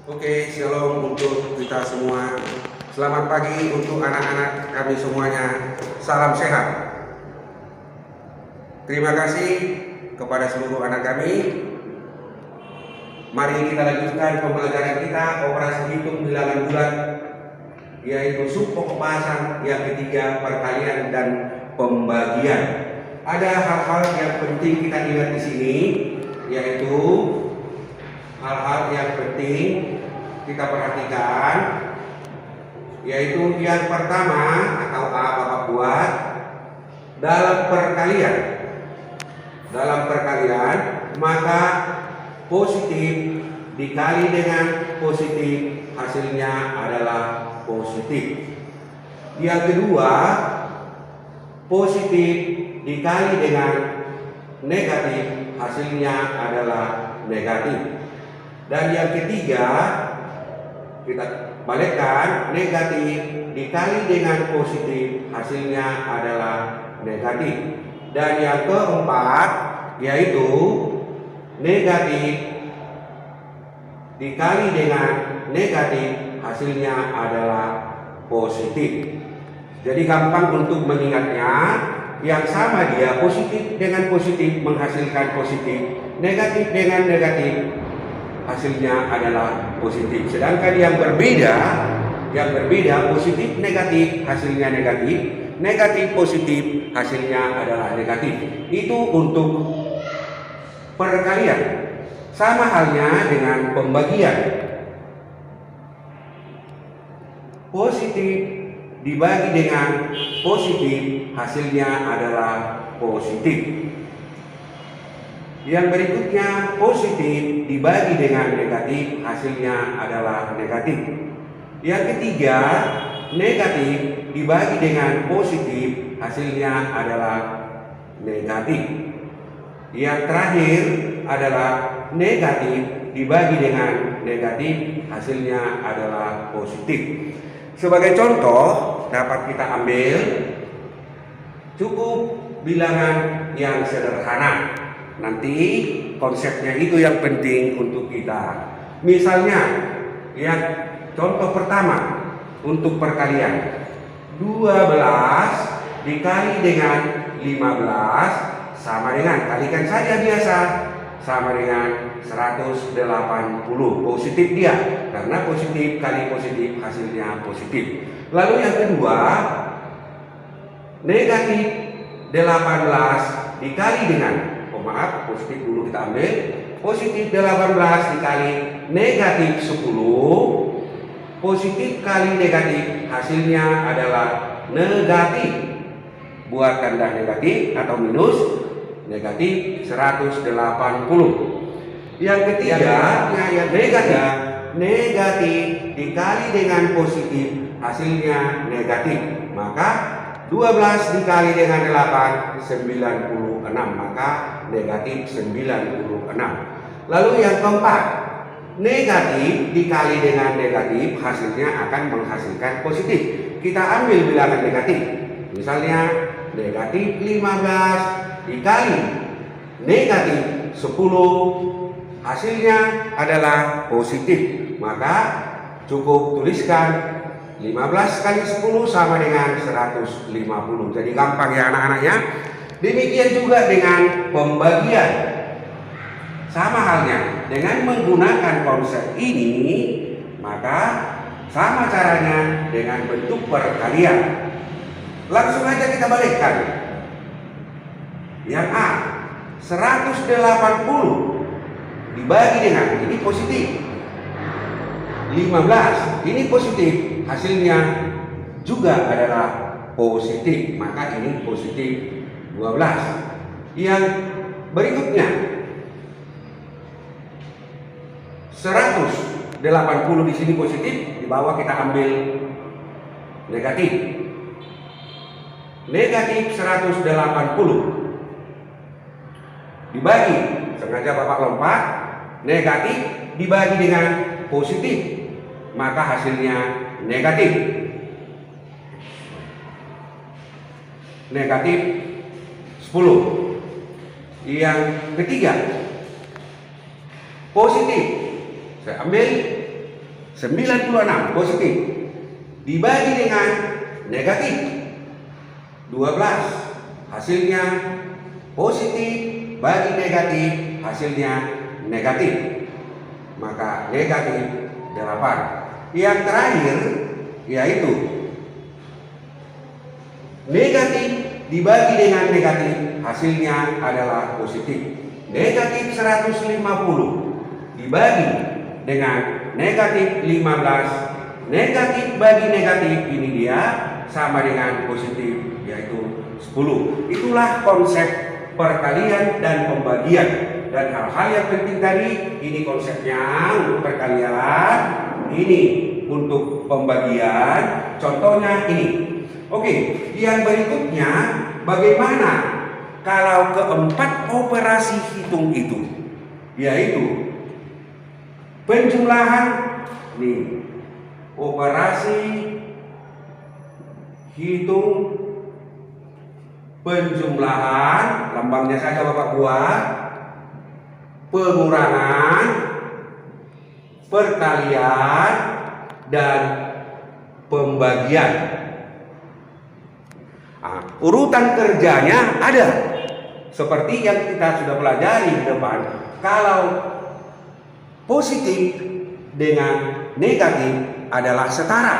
Oke, shalom untuk kita semua. Selamat pagi untuk anak-anak kami semuanya. Salam sehat. Terima kasih kepada seluruh anak kami. Mari kita lanjutkan pembelajaran kita operasi hitung bilangan bulat, yaitu subpokok yang ketiga, perkalian dan pembagian. Ada hal-hal yang penting kita ingat di sini, yaitu hal-hal yang penting kita perhatikan, yaitu yang pertama atau A Bapak buat dalam perkalian maka positif dikali dengan positif hasilnya adalah positif. Yang kedua, positif dikali dengan negatif hasilnya adalah negatif. Dan yang ketiga, kita balikkan, negatif dikali dengan positif hasilnya adalah negatif. Dan yang keempat, yaitu negatif dikali dengan negatif hasilnya adalah positif. Jadi gampang untuk mengingatnya, yang sama dia positif dengan positif menghasilkan positif, negatif dengan negatif hasilnya adalah positif. Sedangkan yang berbeda positif negatif hasilnya negatif, negatif positif hasilnya adalah negatif. Itu untuk perkalian. Sama halnya dengan pembagian. Positif dibagi dengan positif hasilnya adalah positif. Yang berikutnya, positif dibagi dengan negatif hasilnya adalah negatif. Yang ketiga, negatif dibagi dengan positif hasilnya adalah negatif. Yang terakhir adalah negatif dibagi dengan negatif hasilnya adalah positif. Sebagai contoh dapat kita ambil cukup bilangan yang sederhana. Nanti konsepnya itu yang penting untuk kita. Misalnya, yang contoh pertama untuk perkalian 12 dikali dengan 15 sama dengan, kalikan saja biasa, sama dengan 180. Positif dia, karena positif kali positif hasilnya positif. Lalu yang kedua, negatif 18 dikali dengan, positif dulu kita ambil, positif 18 dikali negatif 10, positif kali negatif hasilnya adalah negatif. Buat tanda negatif atau minus, negatif 180. Yang ketiga, yang negatif dikali dengan positif hasilnya negatif. Maka 12 dikali dengan 8 96, maka negatif 96. Lalu yang keempat, negatif dikali dengan negatif hasilnya akan menghasilkan positif. Kita ambil bilangan negatif. Misalnya negatif 15 dikali negatif 10 hasilnya adalah positif. Maka cukup tuliskan 15 kali 10 sama dengan 150. Jadi gampang ya anak-anaknya. Demikian juga dengan pembagian. Sama halnya dengan menggunakan konsep ini, maka sama caranya dengan bentuk perkalian. Langsung aja kita balikkan. Yang A, 180 dibagi dengan, ini positif, 15, ini positif, hasilnya juga adalah positif, maka ini positif 12. Yang berikutnya 180 di sini positif, di bawah kita ambil negatif. Negatif 180 dibagi, sengaja Bapak lompat, negatif dibagi dengan positif, maka hasilnya negatif. Negatif 10. Yang ketiga, positif. Saya ambil 96 positif dibagi dengan negatif 12, hasilnya positif bagi negatif, hasilnya negatif, maka negatif 8. Yang terakhir yaitu negatif dibagi dengan negatif, hasilnya adalah positif. Negatif 150 dibagi dengan negatif 15, negatif bagi negatif, ini dia sama dengan positif, yaitu 10. Itulah konsep perkalian dan pembagian. Dan hal-hal yang penting tadi, ini konsepnya untuk perkalian, ini untuk pembagian, contohnya ini. Oke, yang berikutnya, bagaimana kalau keempat operasi hitung itu, yaitu penjumlahan, nih, operasi hitung penjumlahan, lambangnya saja Bapak buat, pengurangan, perkalian, dan pembagian. Urutan kerjanya ada seperti yang kita sudah pelajari di depan. Kalau positif dengan negatif adalah setara,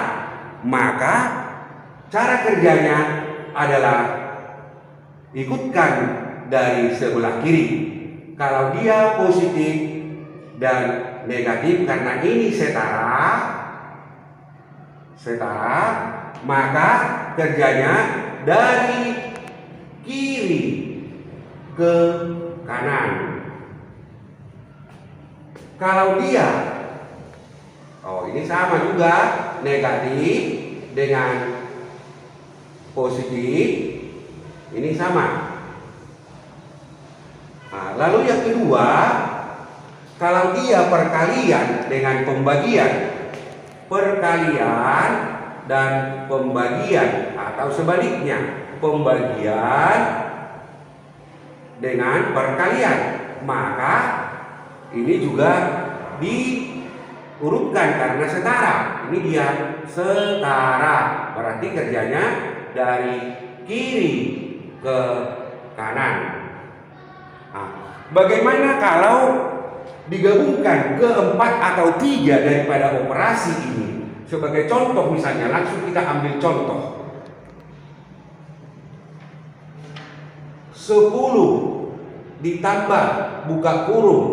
maka cara kerjanya adalah ikutkan dari sebelah kiri. Kalau dia positif dan negatif, karena ini setara, maka kerjanya dari kiri ke kanan. Kalau dia, ini sama juga, negatif dengan positif, ini sama. Lalu yang kedua, kalau dia perkalian dengan pembagian, perkalian dan pembagian, atau sebaliknya, pembagian dengan perkalian, maka ini juga diurutkan karena setara. Ini dia setara, berarti kerjanya dari kiri ke kanan. Bagaimana kalau digabungkan keempat atau tiga daripada operasi ini? Sebagai contoh misalnya, langsung kita ambil contoh. 10 ditambah buka kurung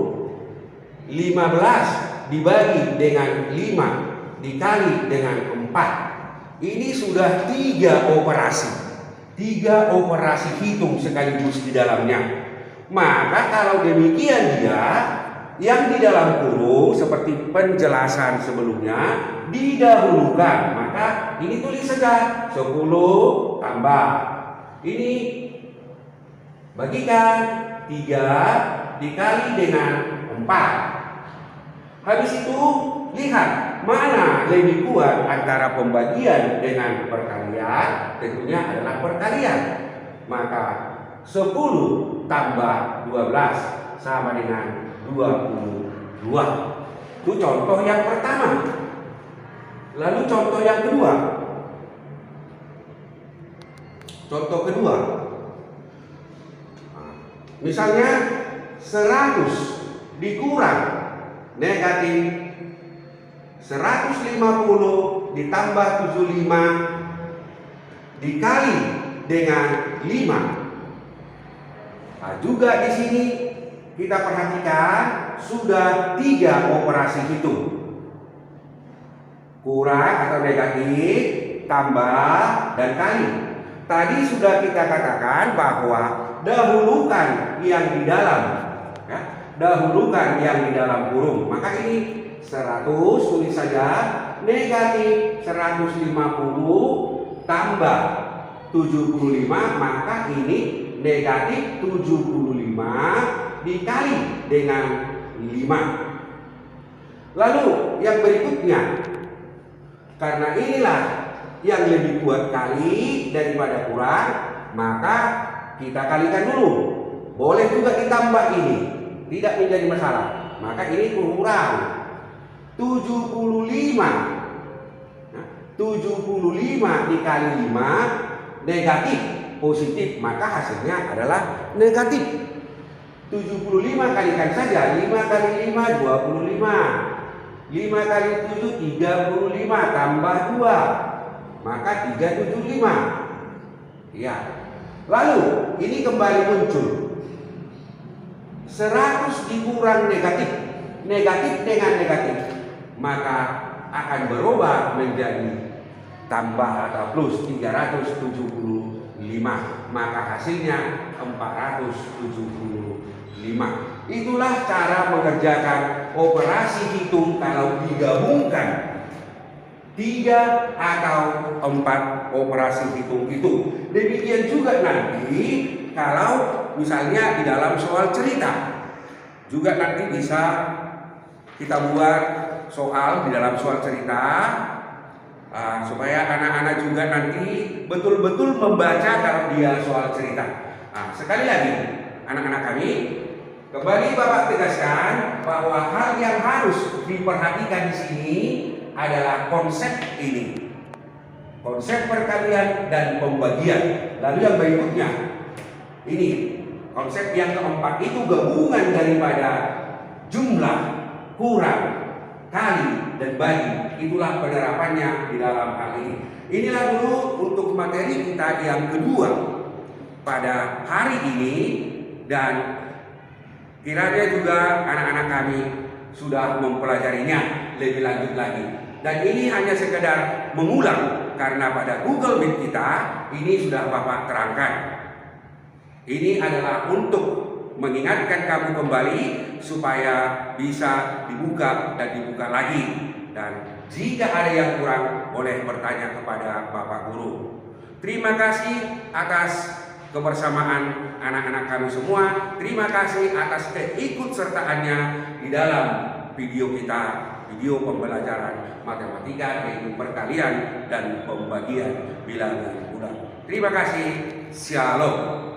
15 dibagi dengan 5 dikali dengan 4. Ini sudah 3 operasi. 3 operasi hitung sekaligus di dalamnya. Maka kalau demikian dia, yang di dalam kurung seperti penjelasan sebelumnya didahulukan. Maka ini tulis saja 10 tambah ini bagikan 3 dikali dengan 4. Habis itu lihat mana lebih kuat antara pembagian dengan perkalian. Tentunya adalah perkalian. Maka 10 tambah 12 sama dengan 22. Itu contoh yang pertama. Lalu contoh yang kedua. Contoh kedua. Misalnya 100 dikurang negatif 150 ditambah 75 dikali dengan 5. Juga di sini kita perhatikan sudah 3 operasi hitung. Kurang atau negatif, tambah, dan kali. Tadi sudah kita katakan bahwa dahulukan yang di dalam, ya, dahulukan yang di dalam kurung. Maka ini 100 tulis saja, negatif 150 tambah 75, maka ini negatif 75 dikali dengan 5. Lalu yang berikutnya, karena inilah yang lebih kuat kali daripada kurang, maka kita kalikan dulu. Boleh juga ditambah ini, tidak menjadi masalah. Maka ini kurang. 75. Nah, 75 dikali 5 negatif, positif, maka hasilnya adalah negatif. 75 kalikan saja, 5 kali 5 25, 5 kali 7 35, tambah 2 maka 375. Ya. Lalu ini kembali muncul 100 dikurang negatif, negatif dengan negatif, maka akan berubah menjadi tambah atau plus 375, maka hasilnya 475. Itulah cara mengerjakan operasi hitung kalau digabungkan 3 atau 4 operasi hitung itu. Demikian juga nanti kalau misalnya di dalam soal cerita juga nanti bisa kita buat soal di dalam soal cerita, supaya anak-anak juga nanti betul-betul membaca kalau dia soal cerita. Sekali lagi anak-anak kami, kembali Bapak tegaskan bahwa hal yang harus diperhatikan di sini adalah konsep ini, konsep perkalian dan pembagian. Lalu yang berikutnya ini konsep yang keempat, itu gabungan daripada jumlah, kurang, kali, dan bagi. Itulah penerapannya di dalam hal ini. Inilah dulu untuk materi kita yang kedua pada hari ini, dan kiranya juga anak-anak kami sudah mempelajarinya lebih lanjut lagi. Dan ini hanya sekedar mengulang karena pada Google Meet kita ini sudah Bapak terangkan. Ini adalah untuk mengingatkan kamu kembali supaya bisa dibuka dan dibuka lagi. Dan jika ada yang kurang boleh bertanya kepada Bapak Guru. Terima kasih atas kebersamaan anak-anak kami semua. Terima kasih atas keikutsertaannya di dalam video kita, video pembelajaran matematika, yaitu perkalian dan pembagian bilangan bulat. Terima kasih. Shalom.